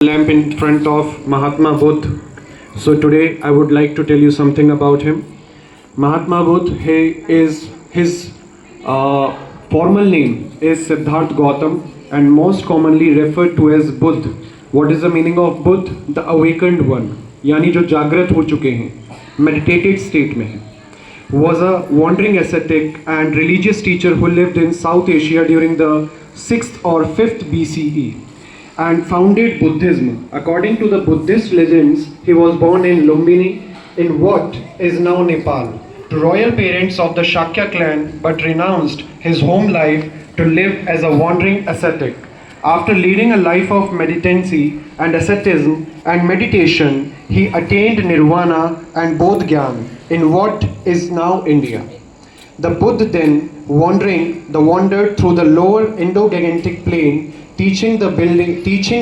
lamp in front of Mahatma Buddha. So today I would like to tell you something about him. Mahatma Buddha, his formal name is Siddharth Gautam and most commonly referred to as Buddha. What is the meaning of Buddha? The awakened one, यानी जो जागृत हो चुके हैं, meditated state में हैं. Was a wandering ascetic and religious teacher who lived in South Asia during the 6th or 5th BCE and founded Buddhism. According to the Buddhist legends, he was born in Lumbini in what is now Nepal to royal parents of the Shakya clan, but renounced his home life to live as a wandering ascetic. After leading a life of meditancy and asceticism and meditation, he attained nirvana and bodh gyan in what is now India. The Buddha then wandered through the lower Indo-Gangetic plain, teaching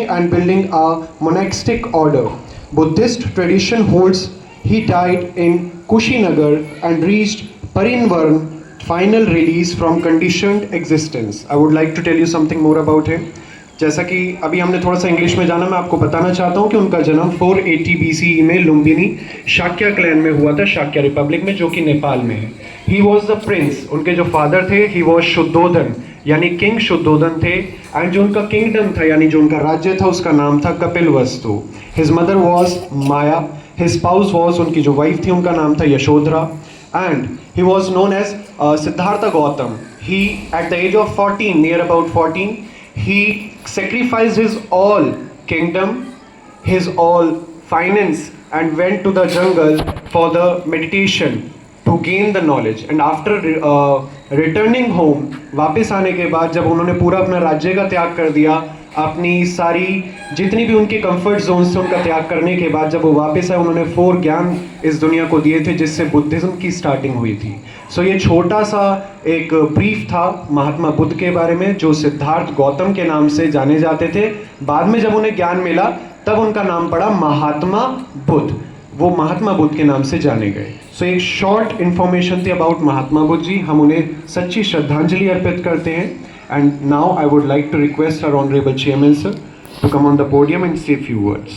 and building a monastic order. Buddhist tradition holds he died in Kushinagar and reached Parinvarn, final release from conditioned existence. I would like to tell you something more about him. जैसा कि अभी हमने थोड़ा सा English में जाना, मैं आपको बताना चाहता हूँ कि उनका जन्म 480 BCE में लुम्बिनी शाक्या क्लैन में हुआ था, शाक्या रिपब्लिक में, जो कि नेपाल में है. ही वॉज द प्रिंस, उनके जो फादर थे ही वॉज शुद्धोधन यानी किंग शुद्धोधन थे, एंड जो उनका किंगडम था यानी जो उनका राज्य था उसका नाम था Kapilavastu. His mother was Maya, his spouse was, उनकी जो वाइफ थी उनका नाम था Yashodhara, and he was known as Siddhartha Gautam. He at the age of 14, near about 14, he sacrificed his all kingdom, his all finance, and went to the jungle for the meditation to gain the knowledge. And after returning home, वापस आने के बाद जब उन्होंने पूरा अपना राज्य का त्याग कर दिया, अपनी सारी जितनी भी उनके कंफर्ट जोन से उनका त्याग करने के बाद जब वो वापस आए, उन्होंने 4 ज्ञान इस दुनिया को दिए थे जिससे बुद्धिज्म की स्टार्टिंग हुई थी. सो ये छोटा सा एक ब्रीफ था महात्मा बुद्ध के बारे में, जो सिद्धार्थ गौतम के नाम से जाने जाते थे. बाद में जब उन्हें ज्ञान मिला तब उनका नाम पड़ा महात्मा बुद्ध, वो महात्मा बुद्ध के नाम से जाने गए. सो एक शॉर्ट इन्फॉर्मेशन थी अबाउट महात्मा बुद्ध जी. हम उन्हें सच्ची श्रद्धांजलि अर्पित करते हैं. And now I would like to request our Honorable Chairman sir to come on the podium and say a few words.